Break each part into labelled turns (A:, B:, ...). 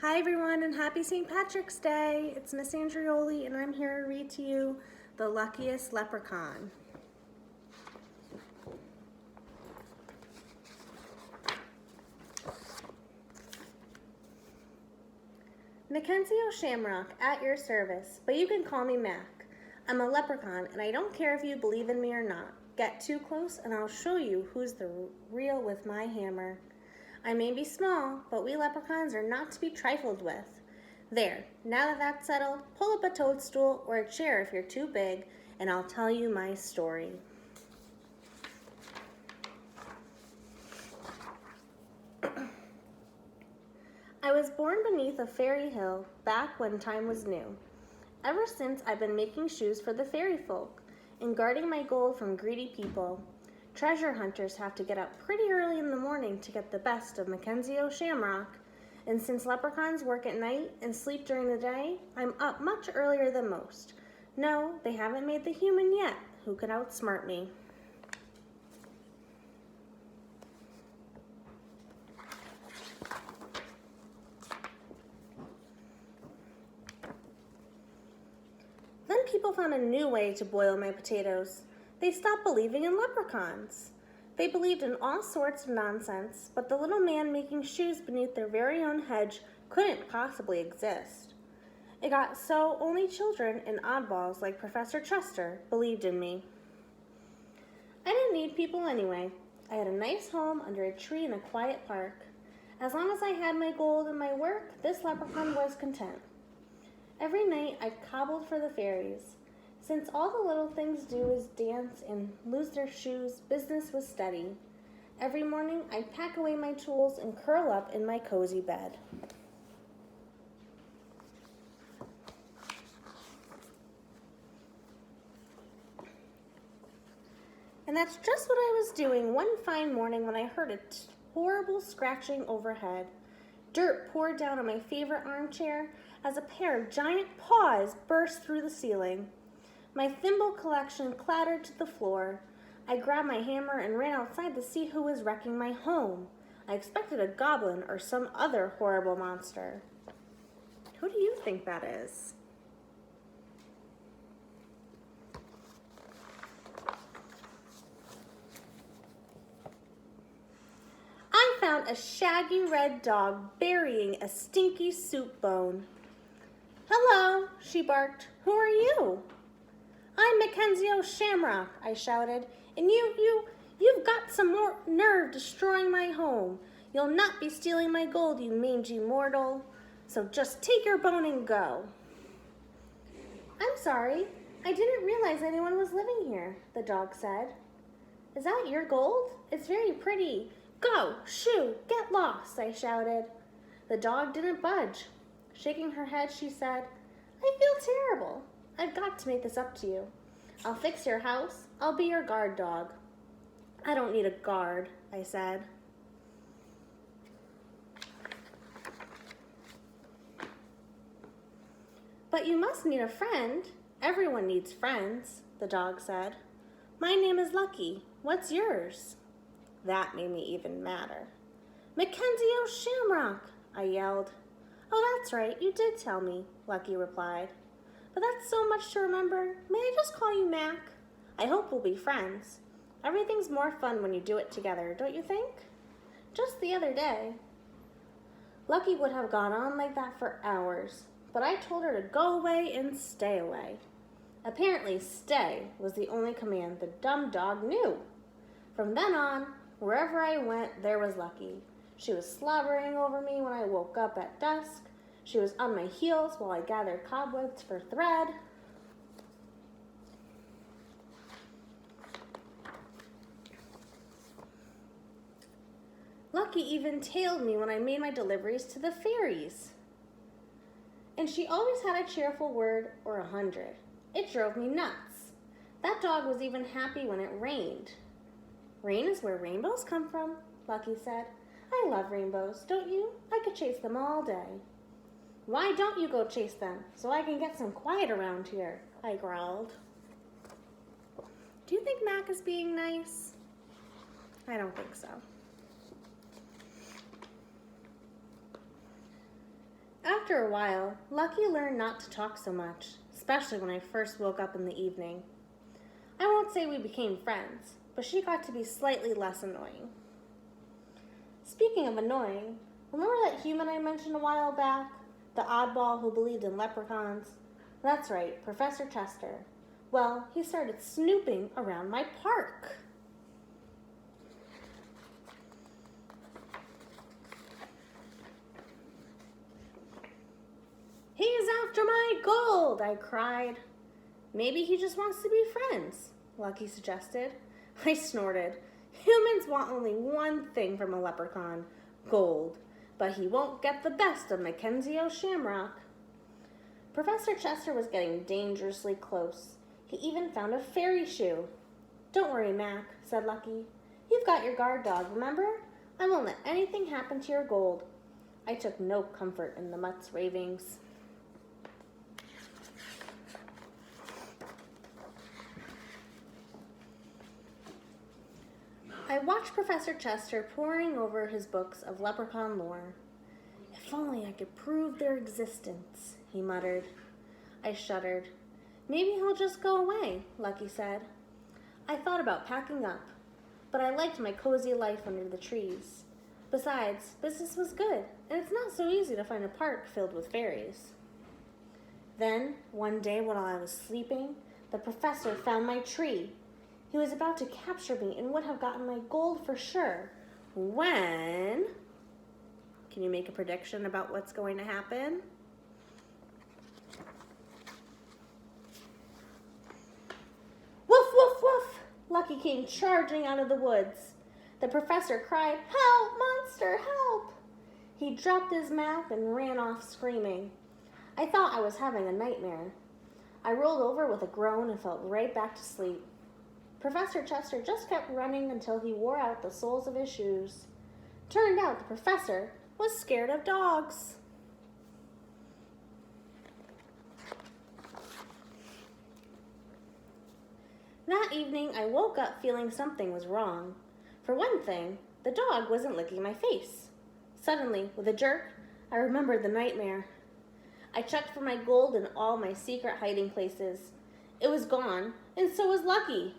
A: Hi everyone and happy St. Patrick's Day. It's Miss Andreoli and I'm here to read to you The Luckiest Leprechaun. Mackenzie O'Shamrock, at your service, but you can call me Mac. I'm a leprechaun and I don't care if you believe in me or not. Get too close and I'll show you who's the real with my hammer. I may be small, but we leprechauns are not to be trifled with. There, now that that's settled, pull up a toadstool or a chair if you're too big, and I'll tell you my story. I was born beneath a fairy hill back when time was new. Ever since, I've been making shoes for the fairy folk and guarding my gold from greedy people. Treasure hunters have to get up pretty early in the morning to get the best of Mackenzie O'Shamrock, and since leprechauns work at night and sleep during the day, I'm up much earlier than most. No, they haven't made the human yet who could outsmart me. Then people found a new way to boil my potatoes. They stopped believing in leprechauns. They believed in all sorts of nonsense, but the little man making shoes beneath their very own hedge couldn't possibly exist. It got so only children and oddballs like Professor Chester believed in me. I didn't need people anyway. I had a nice home under a tree in a quiet park. As long as I had my gold and my work, this leprechaun was content. Every night I cobbled for the fairies. Since all the little things do is dance and lose their shoes, business was steady. Every morning I'd pack away my tools and curl up in my cozy bed. And that's just what I was doing one fine morning when I heard a horrible scratching overhead. Dirt poured down on my favorite armchair as a pair of giant paws burst through the ceiling. My thimble collection clattered to the floor. I grabbed my hammer and ran outside to see who was wrecking my home. I expected a goblin or some other horrible monster. Who do you think that is? I found a shaggy red dog burying a stinky soup bone. "Hello," she barked. "Who are you?" "I'm Mackenzie O'Shamrock," I shouted, "and you've got some more nerve destroying my home. You'll not be stealing my gold, you mangy mortal. So just take your bone and go." "I'm sorry, I didn't realize anyone was living here," the dog said. "Is that your gold? It's very pretty. Go, shoo, get lost," I shouted. The dog didn't budge. Shaking her head, she said, "I feel terrible. I've got to make this up to you. I'll fix your house. I'll be your guard dog." "I don't need a guard," I said. "But you must need a friend. Everyone needs friends," the dog said. "My name is Lucky. What's yours?" That made me even madder. "Mackenzie O'Shamrock," I yelled. "Oh, that's right, you did tell me," Lucky replied. "But that's so much to remember. May I just call you Mac? I hope we'll be friends. Everything's more fun when you do it together, don't you think?" Just the other day, Lucky would have gone on like that for hours, but I told her to go away and stay away. Apparently, stay was the only command the dumb dog knew. From then on, wherever I went, there was Lucky. She was slobbering over me when I woke up at dusk. She was on my heels while I gathered cobwebs for thread. Lucky even tailed me when I made my deliveries to the fairies. And she always had a cheerful word or 100. It drove me nuts. That dog was even happy when it rained. "Rain is where rainbows come from," Lucky said. "I love rainbows, don't you? I could chase them all day." "Why don't you go chase them so I can get some quiet around here?" I growled. Do you think Mac is being nice? I don't think so. After a while, Lucky learned not to talk so much, especially when I first woke up in the evening. I won't say we became friends, but she got to be slightly less annoying. Speaking of annoying, remember that human I mentioned a while back? The oddball who believed in leprechauns? That's right, Professor Chester. Well, he started snooping around my park. "He's after my gold," I cried. "Maybe he just wants to be friends," Lucky suggested. I snorted. Humans want only one thing from a leprechaun, gold, but he won't get the best of Mackenzie Shamrock. Professor Chester was getting dangerously close. He even found a fairy shoe. "Don't worry, Mac," said Lucky. "You've got your guard dog, remember? I won't let anything happen to your gold." I took no comfort in the mutt's ravings. I watched Professor Chester poring over his books of leprechaun lore. "If only I could prove their existence," he muttered. I shuddered. "Maybe he'll just go away," Lucky said. I thought about packing up, but I liked my cozy life under the trees. Besides, business was good, and it's not so easy to find a park filled with fairies. Then, one day while I was sleeping, the professor found my tree. He was about to capture me and would have gotten my gold for sure. When... Can you make a prediction about what's going to happen? Woof, woof, woof! Lucky came charging out of the woods. The professor cried, "Help, monster, help!" He dropped his map and ran off screaming. I thought I was having a nightmare. I rolled over with a groan and fell right back to sleep. Professor Chester just kept running until he wore out the soles of his shoes. Turned out the professor was scared of dogs. That evening, I woke up feeling something was wrong. For one thing, the dog wasn't licking my face. Suddenly, with a jerk, I remembered the nightmare. I checked for my gold in all my secret hiding places. It was gone, and so was Lucky.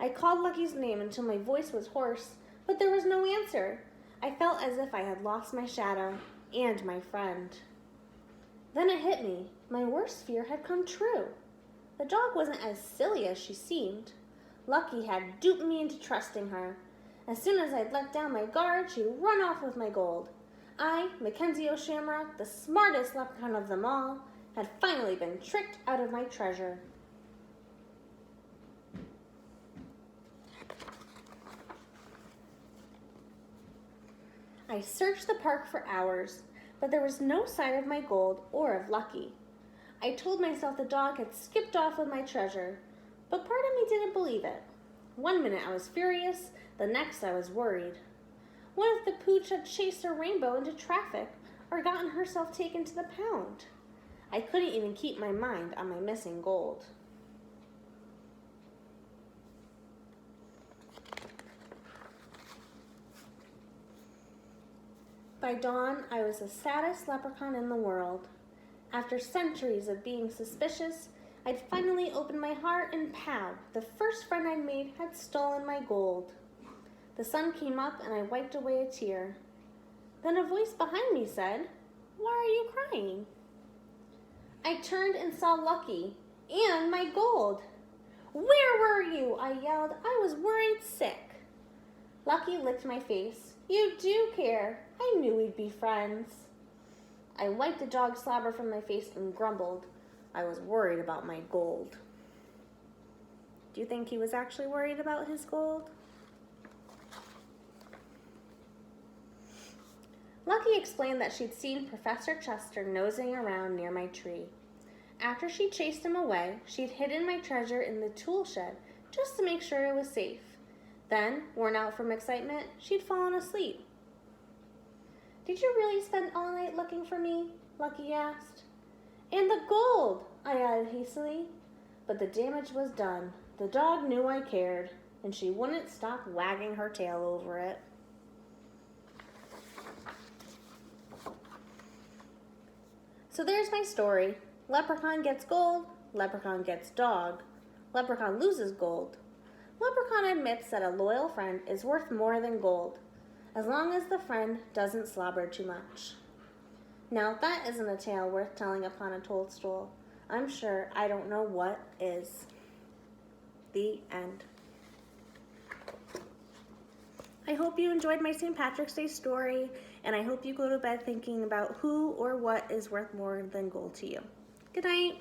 A: I called Lucky's name until my voice was hoarse, but there was no answer. I felt as if I had lost my shadow and my friend. Then it hit me. My worst fear had come true. The dog wasn't as silly as she seemed. Lucky had duped me into trusting her. As soon as I'd let down my guard, she'd run off with my gold. I, Mackenzie Shamrock, the smartest leprechaun of them all, had finally been tricked out of my treasure. I searched the park for hours, but there was no sign of my gold or of Lucky. I told myself the dog had skipped off with my treasure, but part of me didn't believe it. One minute I was furious, the next I was worried. What if the pooch had chased a rainbow into traffic or gotten herself taken to the pound? I couldn't even keep my mind on my missing gold. By dawn, I was the saddest leprechaun in the world. After centuries of being suspicious, I'd finally opened my heart, and pow, the first friend I'd made had stolen my gold. The sun came up and I wiped away a tear. Then a voice behind me said, "Why are you crying?" I turned and saw Lucky and my gold. "Where were you?" I yelled. I was worried sick. Lucky licked my face. "You do care. I knew we'd be friends." I wiped the dog slobber from my face and grumbled. I was worried about my gold. Do you think he was actually worried about his gold? Lucky explained that she'd seen Professor Chester nosing around near my tree. After she chased him away, she'd hidden my treasure in the tool shed just to make sure it was safe. Then, worn out from excitement, she'd fallen asleep. "Did you really spend all night looking for me?" Lucky asked. "And the gold," I added hastily. But the damage was done. The dog knew I cared, and she wouldn't stop wagging her tail over it. So there's my story. Leprechaun gets gold, Leprechaun gets dog. Leprechaun loses gold. Leprechaun admits that a loyal friend is worth more than gold, as long as the friend doesn't slobber too much. Now, if that isn't a tale worth telling upon a toadstool, I'm sure I don't know what is. The end. I hope you enjoyed my St. Patrick's Day story, and I hope you go to bed thinking about who or what is worth more than gold to you. Good night.